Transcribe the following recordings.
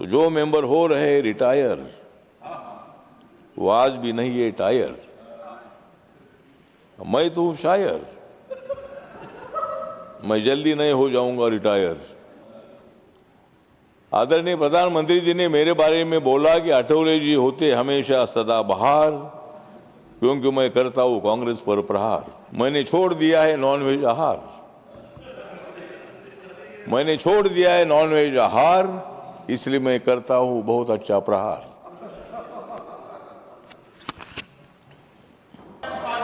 जो मेंबर हो रहे रिटायर, वो आज भी नहीं है टायर। मैं तो हूं शायर, मैं जल्दी नहीं हो जाऊंगा रिटायर। आदरणीय प्रधानमंत्री जी ने मेरे बारे में बोला कि अठौले जी होते हमेशा सदाबहार, क्योंकि मैं करता हूं कांग्रेस पर प्रहार। मैंने छोड़ दिया है नॉनवेज आहार, मैंने छोड़ दिया है नॉनवेज आहार, इसलिए मैं करता हूं बहुत अच्छा प्रहार।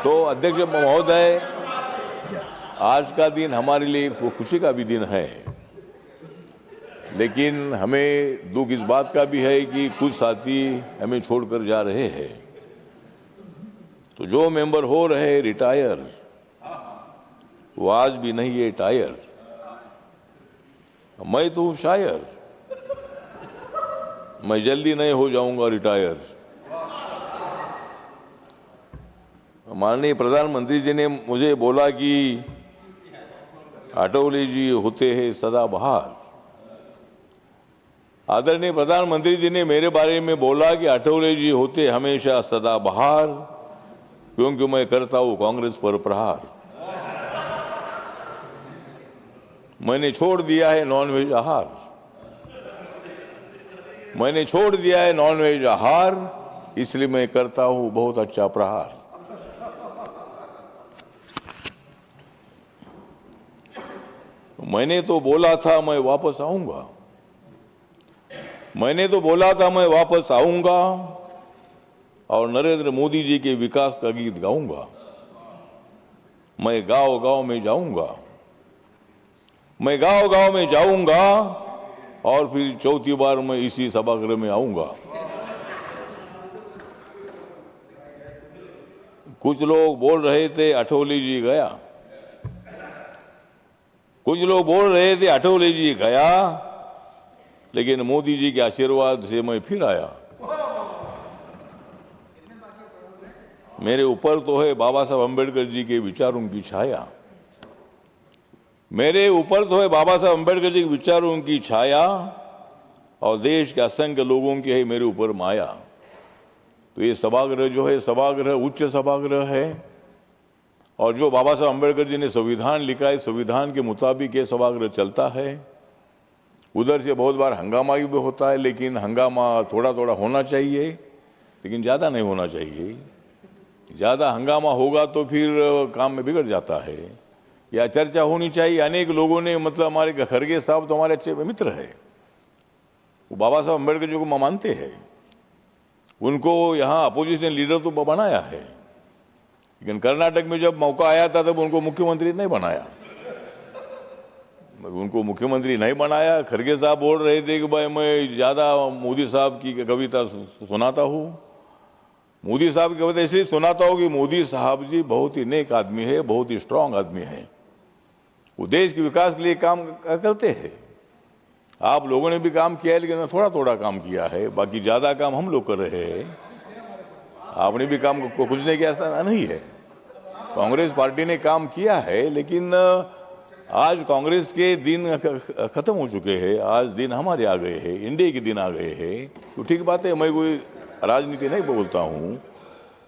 तो अध्यक्ष महोदय, आज का दिन हमारे लिए खुशी का भी दिन है, लेकिन हमें दुख इस बात का भी है कि कुछ साथी हमें छोड़कर जा रहे हैं। तो जो मेंबर हो रहे रिटायर, वो आज भी नहीं है टायर। मैं तो हूं शायर, मैं जल्दी नहीं हो जाऊंगा रिटायर। माननीय प्रधानमंत्री जी ने मुझे बोला कि अठौले जी होते हैं सदाबहार। आदरणीय प्रधानमंत्री जी ने मेरे बारे में बोला कि अठौले जी होते हमेशा सदाबहार, क्योंकि मैं करता हूं कांग्रेस पर प्रहार। मैंने छोड़ दिया है नॉनवेज आहार, मैंने छोड़ दिया है नॉनवेज आहार, इसलिए मैं करता हूं बहुत अच्छा प्रहार। मैंने तो बोला था मैं वापस आऊंगा, मैंने तो बोला था मैं वापस आऊंगा और नरेंद्र मोदी जी के विकास का गीत गाऊंगा। मैं गांव गांव में जाऊंगा, मैं गांव गांव में जाऊंगा और फिर चौथी बार मैं इसी सभागृह में आऊंगा। कुछ लोग बोल रहे थे अठौले जी गया, कुछ लोग बोल रहे थे अठौले जी गया, लेकिन मोदी जी के आशीर्वाद से मैं फिर आया। मेरे ऊपर तो है बाबा साहब अम्बेडकर जी के विचारों की छाया, मेरे ऊपर तो है बाबा साहब अम्बेडकर जी के विचारों की छाया, और देश के असंख्य लोगों की है मेरे ऊपर माया। तो ये सभागृह जो है, सभागृह उच्च सभागृह है, और जो बाबा साहब अम्बेडकर जी ने संविधान लिखा है, संविधान के मुताबिक ये सभागृह चलता है। उधर से बहुत बार हंगामा भी होता है, लेकिन हंगामा थोड़ा थोड़ा होना चाहिए, लेकिन ज़्यादा नहीं होना चाहिए। ज़्यादा हंगामा होगा तो फिर काम में बिगड़ जाता है। या चर्चा होनी चाहिए। अनेक लोगों ने, मतलब हमारे खरगे साहब तो हमारे अच्छे मित्र है, वो बाबा साहब अम्बेडकर जी को मानते हैं, उनको यहाँ अपोजिशन लीडर तो बनाया है, लेकिन कर्नाटक में जब मौका आया था तब उनको मुख्यमंत्री नहीं बनाया, उनको मुख्यमंत्री नहीं बनाया। खरगे साहब बोल रहे थे कि भाई मैं ज़्यादा मोदी साहब की कविता सुनाता हूँ, मोदी साहब की कविता इसलिए सुनाता हूँ कि मोदी साहब जी बहुत ही नेक आदमी है, बहुत ही स्ट्रांग आदमी है, वो देश के विकास के लिए काम करते हैं। आप लोगों ने भी काम किया है, लेकिन थोड़ा थोड़ा काम किया है, बाकी ज़्यादा काम हम लोग कर रहे हैं। आपने भी काम को कुछ नहीं किया, ऐसा नहीं है। कांग्रेस पार्टी ने काम किया है, लेकिन आज कांग्रेस के दिन खत्म हो चुके हैं, आज दिन हमारे आ गए हैं, इंडिया के दिन आ गए हैं। तो ठीक बात है, मैं कोई राजनीति नहीं बोलता हूँ,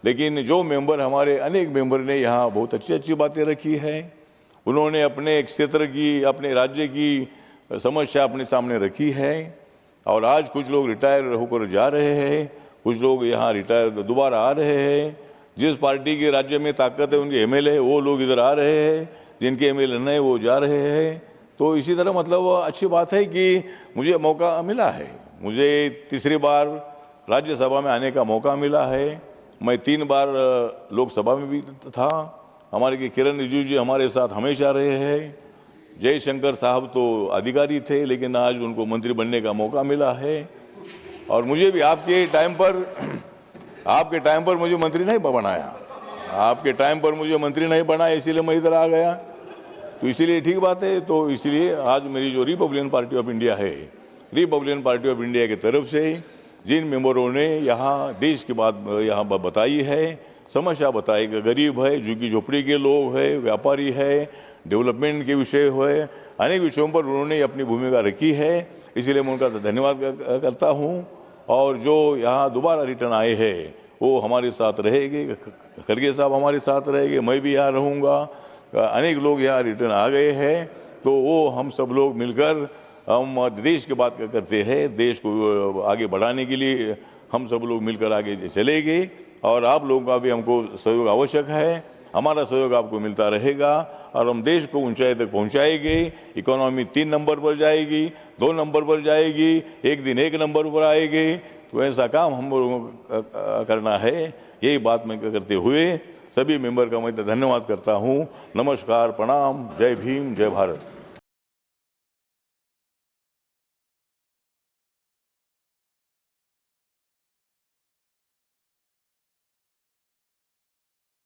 लेकिन जो मेंबर, हमारे अनेक मेंबर ने यहाँ बहुत अच्छी अच्छी बातें रखी है। उन्होंने अपने क्षेत्र की, अपने राज्य की समस्या अपने सामने रखी है, और आज कुछ लोग रिटायर होकर जा रहे हैं, कुछ लोग यहाँ रिटायर दोबारा आ रहे हैं। जिस पार्टी के राज्य में ताकत है, उनके एमएलए वो लोग इधर आ रहे हैं, जिनके एमएलए नहीं वो जा रहे हैं। तो इसी तरह मतलब अच्छी बात है कि मुझे मौका मिला है, मुझे तीसरी बार राज्यसभा में आने का मौका मिला है। मैं 3 बार लोकसभा में भी था। हमारे किरण रिजिजू जी हमारे साथ हमेशा रहे हैं। जयशंकर साहब तो अधिकारी थे, लेकिन आज उनको मंत्री बनने का मौका मिला है। और मुझे भी आपके टाइम पर मुझे मंत्री नहीं बनाया, आपके टाइम पर मुझे मंत्री नहीं बनाया, इसीलिए मैं इधर आ गया। तो इसीलिए ठीक बात है। तो इसलिए आज मेरी जो रिपब्लिकन पार्टी ऑफ इंडिया है, रिपब्लिकन पार्टी ऑफ इंडिया की तरफ से जिन मेंबरों ने यहाँ देश की बात यहाँ बताई है, समस्या बताई, गरीब है, झुग्गी झोपड़ी के लोग है, व्यापारी है, डेवलपमेंट के विषय है, अनेक विषयों पर उन्होंने अपनी भूमिका रखी है। इसीलिए मैं उनका धन्यवाद करता हूँ। और जो यहाँ दोबारा रिटर्न आए हैं वो हमारे साथ रहेंगे, खड़गे साहब हमारे साथ रहेंगे, मैं भी यहाँ रहूँगा। अनेक लोग यहाँ रिटर्न आ गए हैं, तो वो हम सब लोग मिलकर हम देश की बात करते हैं। देश को आगे बढ़ाने के लिए हम सब लोग मिलकर आगे चलेंगे और आप लोगों का भी हमको सहयोग आवश्यक है। हमारा सहयोग आपको मिलता रहेगा और हम देश को ऊंचाई तक पहुंचाएंगे। इकोनॉमी 3 नंबर पर जाएगी, 2 नंबर पर जाएगी, एक दिन 1 नंबर पर आएगी। तो ऐसा काम हम लोगों को करना है। यही बात मैं करते हुए सभी मेंबर का मैं धन्यवाद करता हूँ। नमस्कार, प्रणाम, जय भीम, जय भारत।